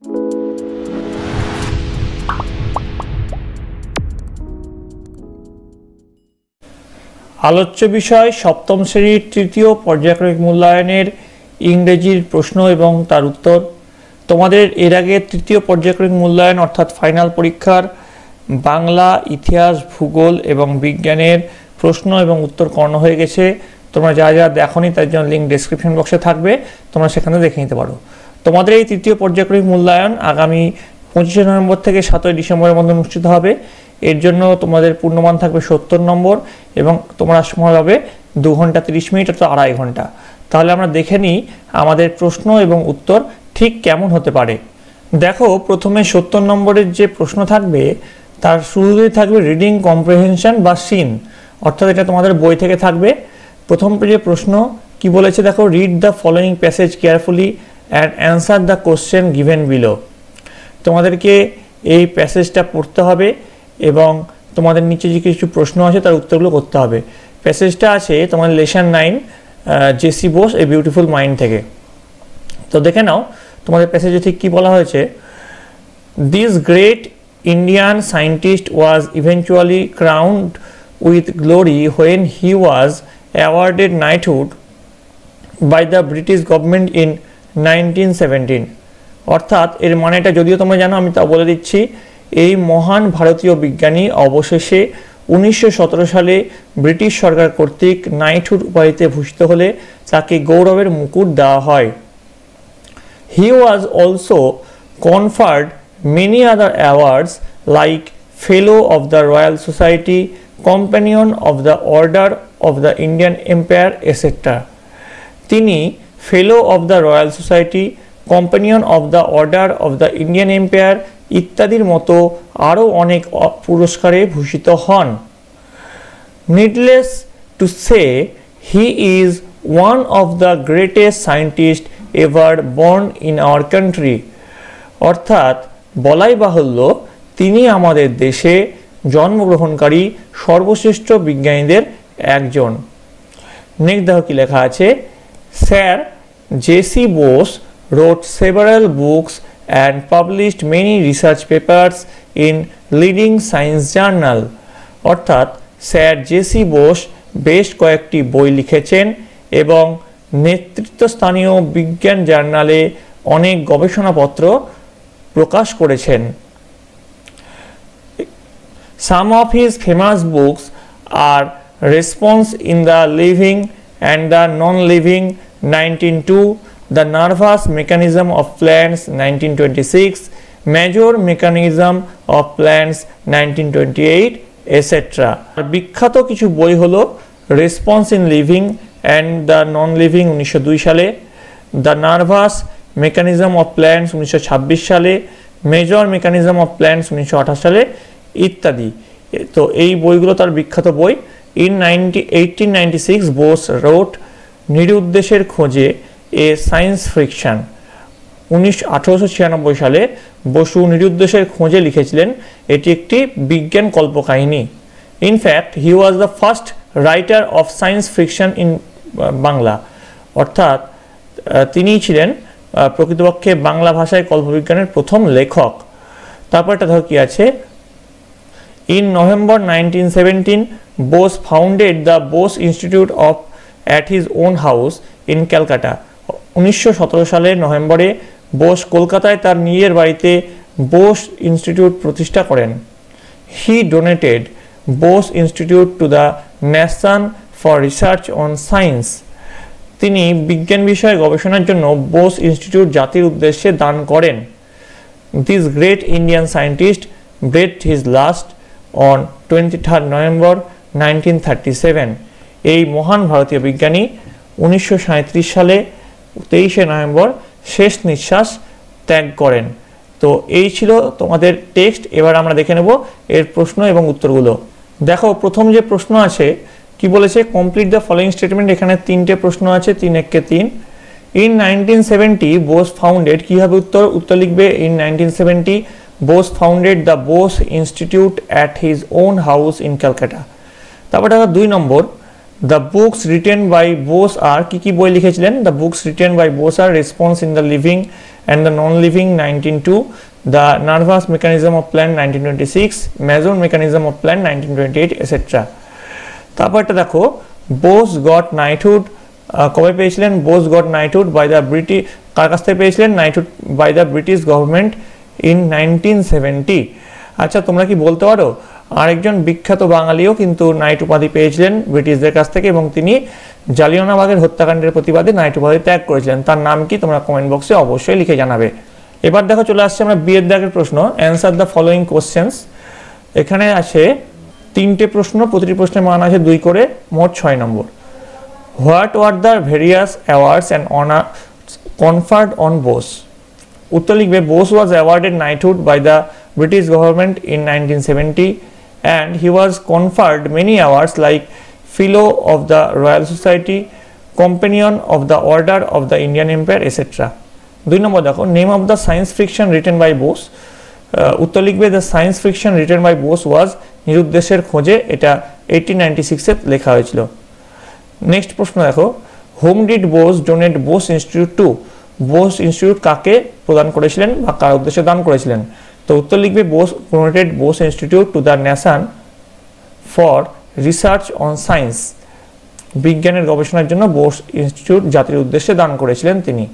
আলোচ্য বিষয় সপ্তম শ্রেণীর তৃতীয় পর্যায়ক্রমিক মূল্যায়নের ইংরেজির প্রশ্ন এবং তার উত্তর। তোমাদের এর আগে তৃতীয় পর্যায়ক্রমিক মূল্যায়ন অর্থাৎ ফাইনাল পরীক্ষার বাংলা, ইতিহাস, ভূগোল এবং বিজ্ঞানের প্রশ্ন এবং উত্তর করানো হয়ে গেছে। তোমরা যা যা দেখোনি তার জন্য লিঙ্ক ডেসক্রিপশন বক্সে থাকবে, তোমরা সেখানে দেখে নিতে পারো। তোমাদের এই তৃতীয় পর্যায়ক্রমিক মূল্যায়ন আগামী 25শে নভেম্বর থেকে 7ই ডিসেম্বরের মধ্যে অনুষ্ঠিত হবে। এর জন্য তোমাদের পূর্ণমান থাকবে 70 নম্বর এবং তোমরা সময় পাবে 2 ঘন্টা 30 মিনিট অর্থাৎ 2.5 ঘন্টা। তাহলে আমরা দেখে নিই আমাদের প্রশ্ন এবং উত্তর ঠিক কেমন হতে পারে। দেখো, প্রথমে 70 নম্বরের যে প্রশ্ন থাকবে তার শুরুতেই থাকবে রিডিং কম্প্রিহেনশন বা সিন, অর্থাৎ এটা তোমাদের বই থেকে থাকবে। প্রথম যে প্রশ্ন কি বলেছে দেখো, read the following passage carefully and answer the question given below. তোমাদেরকে এই প্যাসেজটা পড়তে হবে এবং তোমাদের নিচে যে কিছু প্রশ্ন আছে তার উত্তরগুলো করতে হবে। প্যাসেজটা আছে তোমার lesson 9 J C Bose a beautiful mind থেকে। তো দেখে নাও তোমাদের প্যাসেজে ঠিক কী বলা হয়েছে। This great Indian scientist was eventually crowned with glory when he was awarded knighthood by the British government in 1917। অর্থাৎ এর মানেটা যদিও তোমরা জানো, আমি তা বলে দিচ্ছি। এই মহান ভারতীয় বিজ্ঞানী অবশেষে 1917 সালে ব্রিটিশ সরকার কর্তৃক নাইটহুড উপাধিতে ভূষিত হলে তাকে গৌরবের মুকুট দেওয়া হয়। He was also conferred many other awards like fellow of the Royal Society, companion of the Order of the Indian Empire etcetera. তিনি fellow of the Royal Society, companion of the Order of the Indian Empire ইত্যাদির মতো আরও অনেক পুরস্কারে ভূষিত হন। Needless to say he is one of the greatest scientist ever born in our country. অর্থাৎ বলাই বাহুল্য তিনি আমাদের দেশে জন্মগ্রহণকারী সর্বশ্রেষ্ঠ বিজ্ঞানীদের একজন। নেক্সট দেখো কি লেখা আছে। Sir J C Bose wrote several books and published many research papers in leading science journal। অর্থাৎ স্যার জেসি বোস বেশ কয়েকটি বই লিখেছেন এবং নেতৃত্বস্থানীয় বিজ্ঞান জার্নালে অনেক গবেষণাপত্র প্রকাশ করেছেন। Some of his famous books are Response in the Living and the Non-Living 1902, The Nervous Mechanism of Plants 1926, Major Mechanism of Plants 1928, etc. বিখ্যাত কিছু বই হলো response in living and the non living 1902 সালে, the nervous mechanism of plants 1926 সালে, major mechanism of plants 1928 সালে ইত্যাদি। তো এই বইগুলো তার বিখ্যাত বই। ইন 1896 বোস রোট নিরুদ্দেশের খোঁজে এ সায়েন্স ফিকশন। 1896 সালে বসু নিরুদ্দেশের খোঁজে লিখেছিলেন এটি একটি বিজ্ঞান কল্পকাহিনী। In fact he was the first writer of science fiction in Bangla. অর্থাৎ তিনিই ছিলেন প্রকৃতপক্ষে বাংলা ভাষায় কল্পবিজ্ঞানের প্রথম লেখক। তারপর এটা ধর কি আছে। In November 1917 Bose founded the Bose Institute of at his own house in Calcutta. 1917 সালের নভেম্বরে বোস কলকাতায় তার নিজের বাড়িতে বোস ইনস্টিটিউট প্রতিষ্ঠা করেন। He donated Bose institute to the nation for research on science. তিনি বিজ্ঞান বিষয়ে গবেষণার জন্য বোস ইনস্টিটিউট জাতির উদ্দেশ্যে দান করেন। This great Indian scientist breathed his last on 23 November 1937। এই মহান ভারতীয় বিজ্ঞানী 1937 সালে 23 নভেম্বর শেষ নিঃশ্বাস ত্যাগ করেন। তো এই ছিল তোমাদের টেক্সট। এবার আমরা দেখে নেব এর প্রশ্ন এবং উত্তরগুলো। দেখো, প্রথম যে প্রশ্ন আছে কি বলেছে, কমপ্লিট দ্য ফলোয়িং স্টেটমেন্ট। এখানে 3টে প্রশ্ন আছে, 3 একে 3। ইন 1970 বোস ফাউন্ডেড, কীভাবে উত্তর লিখবে। In 1970 Bose founded the Bose Institute at his own house in Calcutta. তারপর দেখো 2 নম্বর, the books written by Bose are, কি কি বই লিখেছিলেন। The books written by Bose are response in the living and the non-living 1902, the nervous mechanism of plant 1926, measure mechanism of plant 1928, etc. তারপরটা দেখো, Bose got knighthood কবে পেয়েছিলেন? Bose got knighthood by the British, কার কাছ থেকে পেয়েছিলেন? Knighthood by the British government in 1970। আচ্ছা, তোমরা কি বলতে পারো আরেকজন বিখ্যাত বাঙালিও কিন্তু নাইট উপাধি পেয়েছিলেন ব্রিটিশদের কাছ থেকে, এবং তিনি জালিয়ানওয়ালাবাগের হত্যাকাণ্ডের প্রতিবাদে নাইট উপাধি ত্যাগ করেছিলেন। তার নাম কি? তোমরা কমেন্ট বক্সে অবশ্যই লিখে জানাবে। এবার দেখো, চলে আসছে আমরা বিয়ের দাগের প্রশ্ন। Answer the following questions. এখানে আছে 3টে প্রশ্ন, প্রতিটি প্রশ্নের মান আছে 2 করে, মোট 6 নম্বর। What were the various awards and honour conferred on Bose? উত্তর লিখবে, Bose was awarded knighthood by the British government in 1970 and he was conferred many awards like Fellow of the Royal Society, Companion of the Order of the Indian Empire, etc. 2 নম্বর দেখো, name of the science fiction written by Bose. উত্তর লিখবে, the science fiction written by Bose was নিরুদ্দেশের খোঁজে, এটা 1896-এ লেখা হয়েছিল। নেক্সট প্রশ্ন দেখো, whom did Bose donate Bose institute to? Bose Institute কাকে প্রদান করেছিলেন বা কার উদ্দেশ্যে দান করেছিলেন? তো উত্তর লিখবে, Bose donated Bose institute to the nation for research on science. বিজ্ঞানের গবেষণার জন্য বোস ইনস্টিটিউট জাতির উদ্দেশ্যে দান করেছিলেন তিনি।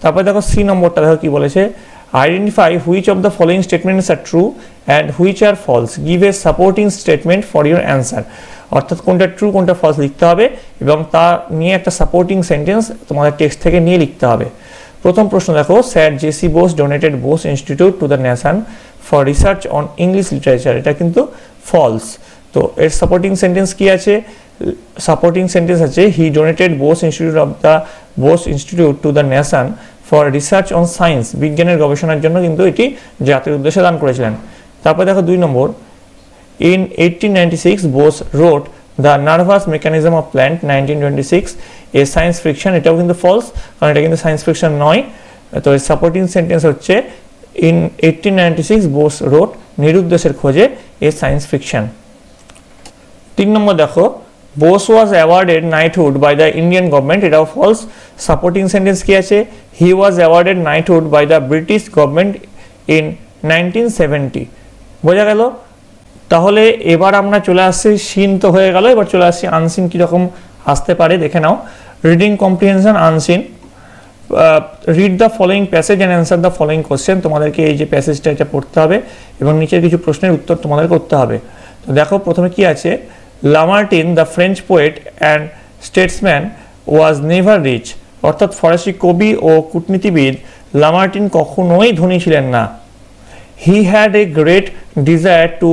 তারপরে দেখো, সি নম্বরটা দেখো কি বলেছে, identify which of the following statements are true and which are false, give a supporting statement for your answer. অর্থাৎ কোনটা ট্রু কোনটা ফলস লিখতে হবে এবং তা নিয়ে একটা সাপোর্টিং সেন্টেন্স তোমাদের টেক্সট থেকে নিয়ে লিখতে হবে। প্রথম প্রশ্ন দেখো, sir J C Bose donated Bose institute to the nation for research on English literature, এটা কিন্তু ফলস। তো এর সাপোর্টিং সেন্টেন্স কি আছে? সাপোর্টিং সেন্টেন্স আছে, he donated Bose Institute of the Bose institute to the nation for research on science, বিজ্ঞানের গবেষণার জন্য কিন্তু এটি জাতির উদ্দেশ্যে দান করেছিলেন। তারপর দেখো 2 নম্বর, in 1896 Bose wrote the nervous mechanism of plant 1926 এ সায়েন্স ফিকশন, এটাও কিন্তু ফলস, কারণ এটা কিন্তু সায়েন্স ফিকশন নয়। তো এর সাপোর্টিং সেন্টেন্স হচ্ছে, ইন 1896 বোস রোট নিরুদ্দেশের খোঁজে এ সায়েন্স ফিকশন। 3 নম্বর দেখো, Bose was awarded knighthood by the Indian government, এটাও ফলস। সাপোর্টিং সেন্টেন্স কি আছে? He was awarded knighthood by the British government in 1970। বোঝা গেল? তাহলে এবার আমরা চলে আসছি, সিন তো হয়ে গেল, এবার চলে আসছি আনসিন কীরকম আসতে পারে দেখে নাও। Reading comprehension unseen, read the following passage and answer the following question. তোমাদেরকে এই যে প্যাসেজটা এটা পড়তে হবে এবং নিচের কিছু প্রশ্নের উত্তর তোমাদের করতে হবে। তো দেখো, প্রথমে কি আছে, Lamartine the French poet and statesman was never rich, অর্থাৎ ফরাসি কবি ও কূটনীতিবিদ লামার্টিন কখনোই ধনী ছিলেন না। He had a great desire to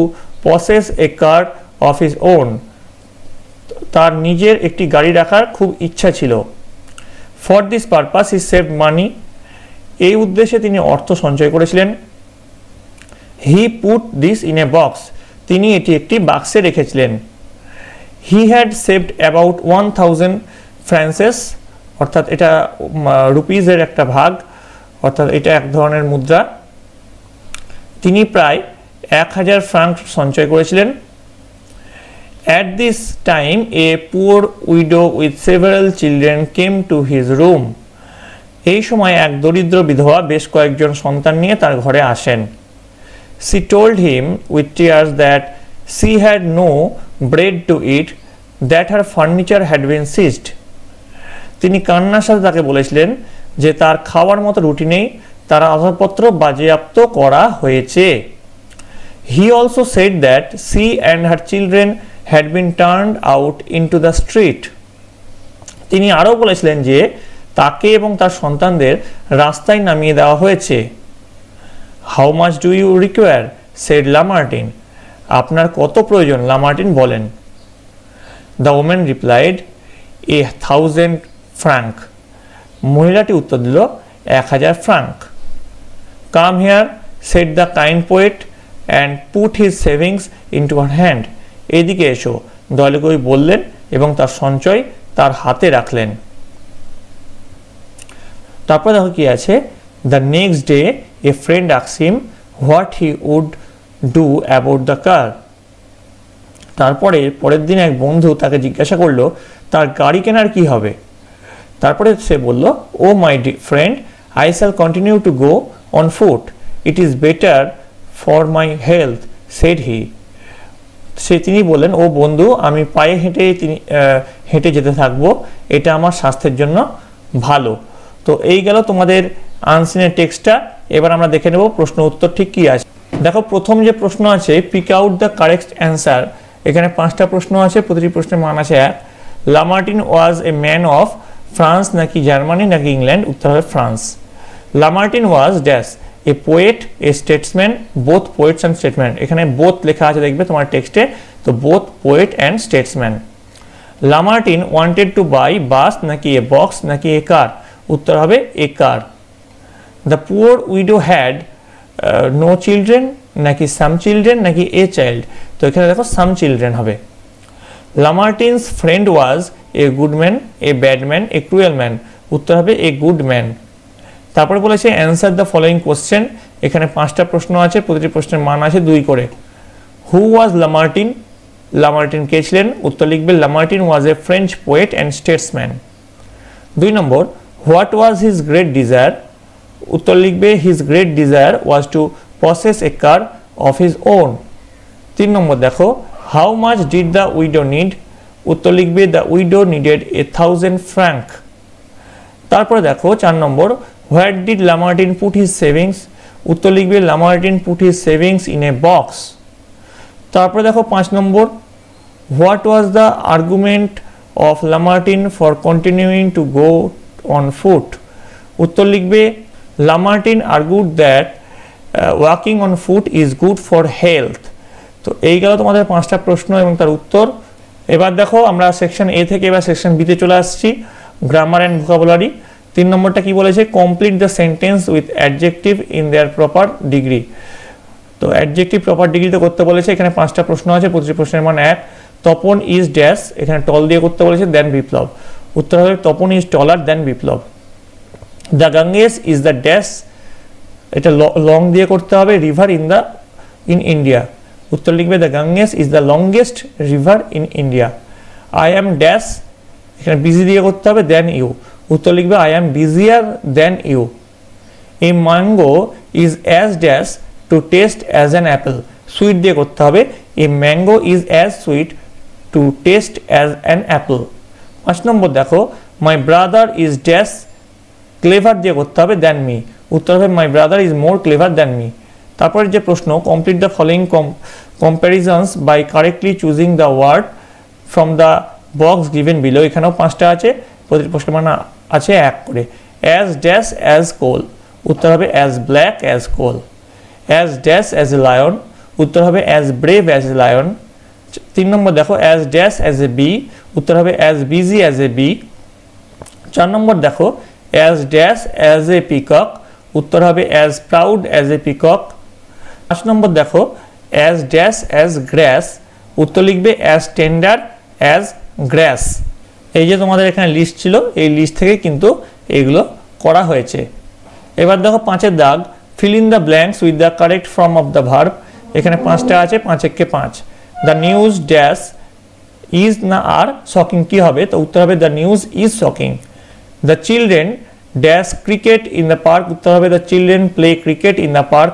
possess a car of his own, তার নিজের একটি গাড়ি রাখার খুব ইচ্ছা ছিল। For this purpose he saved money, এই উদ্দেশ্যে তিনি অর্থ সঞ্চয় করেছিলেন। He put this in a box, তিনি এটি একটি বাক্সে রেখেছিলেন। He had saved about 1000 francs, অর্থাৎ এটা রুপিজের একটা ভাগ, অর্থাৎ এটা এক ধরনের মুদ্রা। তিনি প্রায় 1000 ফ্রাঙ্ক সঞ্চয় করেছিলেন। At this time a poor widow with several children came to his room, এই সময় এক দরিদ্র বিধবা বেশ কয়েকজন সন্তান নিয়ে তার ঘরে আসেন। She told him with tears that she had no bread to eat, that her furniture had been seized. তিনি কান্নার সাথে তাকে বলেছিলেন যে তার খাওয়ার মতো রুটি নেই, তার আসবাবপত্র বাজেয়াপ্ত করা হয়েছে। He also said that she and her children had been turned out into the street. তিনি আরও বলেছিলেন যে তাকে এবং তার সন্তানদের রাস্তায় নামিয়ে দেওয়া হয়েছে। How much do you require? said Lamartine. আপনার কত প্রয়োজন? লামার্টিন বলেন। The woman replied, 1000 franc. মহিলাটি উত্তর দিল 1000 Frank. Come here, said the kind poet and put his savings into her hand. এদিকে এসো, দয়ালু কবি বললেন এবং তার সঞ্চয় তার হাতে রাখলেন। তারপর দেখো কি আছে, The next day a friend asked him what he would do about the car. তারপরে পরের দিন এক বন্ধু তাকে জিজ্ঞাসা করলো তার গাড়ি কেনার কি হবে। তারপরে সে বলল, oh my friend, I shall continue to go on foot. It is better for my health, said he. তিনি বললেন, ও বন্ধু, আমি পায়ে হেঁটে যেতে থাকবো, এটা আমার স্বাস্থ্যের জন্য ভালো। তো এই গেল তোমাদের আনসিনের টেক্সটটা। এবার আমরা দেখে নেব প্রশ্ন উত্তর ঠিক কি আছে। দেখো, প্রথম যে প্রশ্ন আছে, pick out the correct answer. এখানে 5টা প্রশ্ন আছে, প্রতিটি প্রশ্নের মান আছে 1। Lamartine was a man of France নাকি জার্মানি নাকি ইংল্যান্ড? উত্তর হবে France. Lamartine was dash a poet, a statesman, both poets and statesman. এখানে বোথ লেখা আছে, দেখবে তোমার টেক্সটে, তো both poet and statesman. Lamartine wanted to buy bus নাকি এ বক্স নাকি এ কার? উত্তর হবে a car. The poor widow had no children নাকি সাম চিলড্রেন নাকি এ চাইল্ড? তো এখানে দেখো সাম চিলড্রেন হবে। Lamartine's friend was a good man, a bad man, a cruel man? উত্তর হবে এ গুড ম্যান। তারপরে বলেছে অ্যান্সার দ্য ফলোয়িং কোশ্চেন। এখানে 5টা প্রশ্ন আছে, প্রতিটি প্রশ্নের মান আছে 2 করে। হু ওয়াজ লামার্টিন? লামার্টিন কে ছিলেন? উত্তর লিখবে Lamartine was a French poet and statesman. 2 নম্বর, what was his great desire? উত্তর লিখবে his great desire was to possess a car of his own. 3 নম্বর দেখো, how much did the widow need? উত্তর লিখবে দ্য উইডো নিডেড 1000 ফ্র্যাঙ্ক। তারপরে দেখো 4 নম্বর, where did Lamartine put his savings? উত্তর লিখবে Lamartine put his savings in a box. তারপরে দেখো 5 নম্বর, what was the argument of Lamartine for continuing to go on foot? উত্তর লিখবে Lamartine argued that walking on foot is good for health. তো এই গেল তোমাদের 5টা প্রশ্ন এবং তার উত্তর। এবার দেখো আমরা সেকশন এ থেকে এবার সেকশন বিতে চলে আসছি, গ্রামার অ্যান্ড ভোকাবুলারি। 3 নম্বরটা কি বলেছে? Complete the sentence with adjective in their proper degree. তো অ্যাডজেক্টিভ প্রপার ডিগ্রিতে করতে বলেছে। এখানে 5টা প্রশ্ন আছে, প্রতিটি প্রশ্নের মান 1। তপন ইজ ড্যাশ, এখানে টল দিয়ে করতে বলেছে, দেন বিপ্লব। উত্তর হবে Tapan is taller than Biplab. The Ganges is the dash, এটা লং দিয়ে করতে হবে, রিভার ইন ইন্ডিয়া। উত্তর লিখবে the Ganges is the longest river in India. I am dash, এখানে বিজি দিয়ে করতে হবে, দেন ইউ। উত্তর লিখবে I am busier than you. A mango is as dash to taste as an apple, sweet দিয়ে করতে হবে, a mango is as sweet to taste as an apple. 5 নম্বর দেখো, my brother is dash, clever দিয়ে করতে হবে, than me. উত্তর হবে my brother is more clever than me. তারপরে যে প্রশ্ন, complete the following comparisons by correctly choosing the word from the box given below. এখানেও 5টা আছে, প্রতিটি প্রশ্নের মান আছে 1 করে। অ্যাজ ড্যাশ অ্যাজ কোল, উত্তর হবে as black as coal. As dash as a lion, উত্তর হবে as brave as a lion. 3 নম্বর দেখো, as dash as a bee, উত্তর হবে as busy as a bee. 4 নম্বর দেখো, as dash as a peacock, উত্তর হবে as proud as a peacock. 5 নম্বর দেখো, অ্যাজ ড্যাশ অ্যাজ গ্র্যাস, উত্তর লিখবে অ্যাজ টেন্ডার অ্যাজ গ্র্যাস। এই যে তোমাদের এখানে লিস্ট ছিল, এই লিস্ট থেকে কিন্তু এগুলো করা হয়েছে। এবার দেখো 5-এর দাগ, fill in the blanks with the correct form of the verb. এখানে 5টা আছে, 5-একে 5। দ্য নিউজ ড্যাশ ইজ না আর শকিং কি হবে? তো উত্তর হবে the news is shocking. The children dash cricket in the park, উত্তর হবে the children play cricket in the park.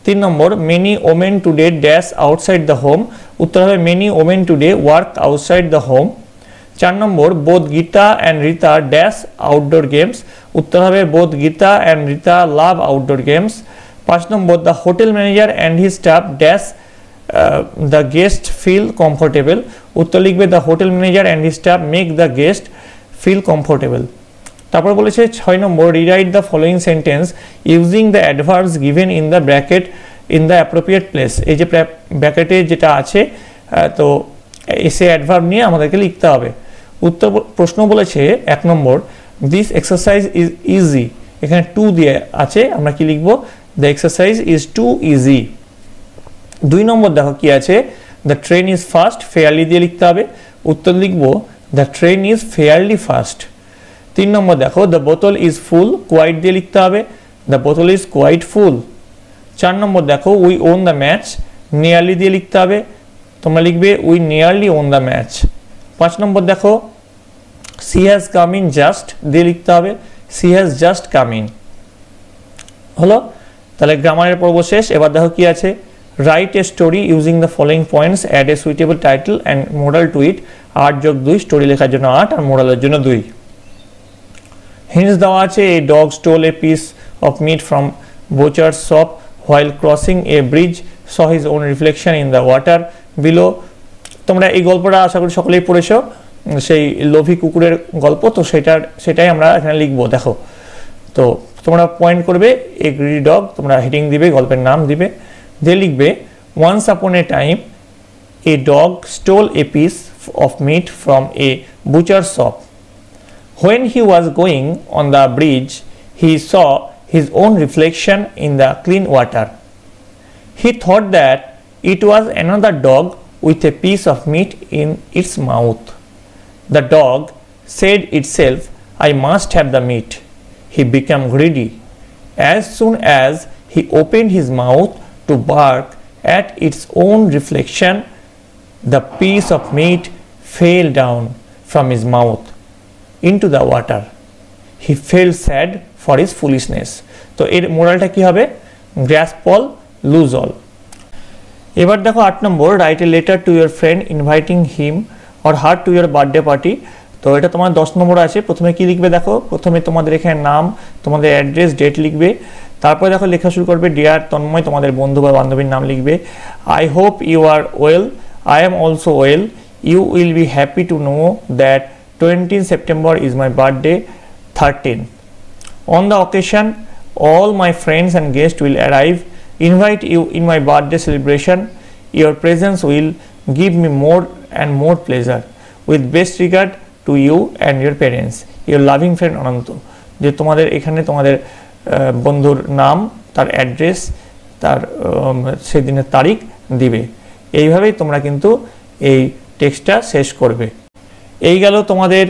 3 number, many women today dash outside the home, উত্তর হবে many women today work outside the home. 4 নম্বর, both Gita and Rita dash outdoor games, উত্তর হবে both Gita and Rita love outdoor games. 5 নম্বর, the hotel manager and his staff dash the guest feel comfortable, উত্তর লিখবে the hotel manager and his staff make the guest feel comfortable. তারপর বলেছে 6 নম্বর, rewrite the following sentence using the adverbs given in the bracket in the appropriate place. এই যে ব্র্যাকেটে যেটা আছে, তো এসে অ্যাডভার্ব নিয়ে আমাদেরকে লিখতে হবে। উত্তর প্রশ্ন বলেছে 1 নম্বর, দিস এক্সারসাইজ ইজ ইজি, এখানে টু দিয়ে আছে, আমরা কি লিখবো? The exercise is too easy. 2 নম্বর দেখো কি আছে, the train is fast, fairly দিয়ে লিখতে হবে, উত্তর লিখবো the train is fairly fast. 3 নম্বর দেখো, দ্য বোতল ইজ ফুল, কোয়াইট দিয়ে লিখতে হবে, দ্য বোতল ইজ কোয়াইট ফুল। 4 নম্বর দেখো, we won the match, nearly দিয়ে লিখতে হবে, তোমরা লিখবে we nearly won the match. 5 নম্বর দেখো, she has come in just দিয়ে লিখতে হবে, she has just come in. হলো, তাহলে গ্রামারের পর্ব শেষ। এবার দেখো কি আছে, write a story using the following points, add a suitable title and moral to it. 8 + 2, story লেখার জন্য 8 আর মোরালের জন্য 2। হিন্টস দেওয়া আছে, a dog stole a piece of meat from butcher's shop while crossing a bridge, saw his own reflection in the water below। তোমরা এই গল্পটা আশা করি সকলেই পড়েছো, সেই লোভী কুকুরের গল্প। তো সেটাই আমরা এখানে লিখবো। দেখো, তো তোমরা পয়েন্ট করবে এ গ্রিডি ডগ, তোমরা হেডিং দিবে, গল্পের নাম দিবে, দিয়ে লিখবে once upon a time a dog stole a piece of meat from a butcher's shop. When he was going on the bridge, he saw his own reflection in the clean water. He thought that it was another dog with a piece of meat in its mouth. The dog said itself, I must have the meat. He became greedy. As soon as he opened his mouth to bark at its own reflection, the piece of meat fell down from his mouth into the water. He felt sad for his foolishness. তো এর মোরালটা কি হবে, grasp all loose all. এবার দেখো 8 নম্বর, write a letter to your friend inviting him or her to your birthday party. তো এটা তোমার 10 নম্বর আছে। প্রথমে কি লিখবে দেখো, প্রথমে তোমাদের এখানে নাম, তোমাদের অ্যাড্রেস, ডেট লিখবে। তারপরে দেখো লেখা শুরু করবে, ডিয়ার তন্ময়, তোমাদের বন্ধু বা বান্ধবীর নাম লিখবে। I hope you are well, I am also well, you will be happy to know that 20 September is my birthday, 13. On the occasion, all my friends and guests will arrive. Invite you in my birthday celebration. Your presence will give me more and more pleasure. With best regard to you and your parents. Your loving friend Ananto. যে তোমাদের এখানে তোমাদের বন্ধুর নাম, তার address, তার সেদিনের তারিখ দিবে। এইভাবেই তোমরা কিন্তু এই টেক্সটটা শেষ করবে। এই গেল তোমাদের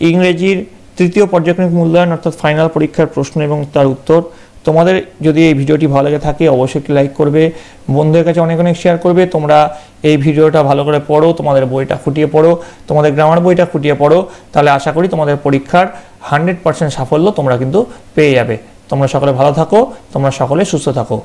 ইংরেজির তৃতীয় পর্যায়ক্রমিক মূল্যায়ন অর্থাৎ ফাইনাল পরীক্ষার প্রশ্ন এবং তার উত্তর। তোমাদের যদি এই ভিডিওটি ভালো লাগে থাকে অবশ্যই একটি লাইক করবে, বন্ধুদের কাছে অনেক অনেক শেয়ার করবে। তোমরা এই ভিডিওটা ভালো করে পড়ো, তোমাদের বইটা খুঁটিয়ে পড়ো, তোমাদের গ্রামার বইটা খুঁটিয়ে পড়ো, তাহলে আশা করি তোমাদের পরীক্ষার 100% সাফল্য তোমরা কিন্তু পেয়ে যাবে। তোমরা সকলে ভালো থাকো, তোমরা সকলে সুস্থ থাকো।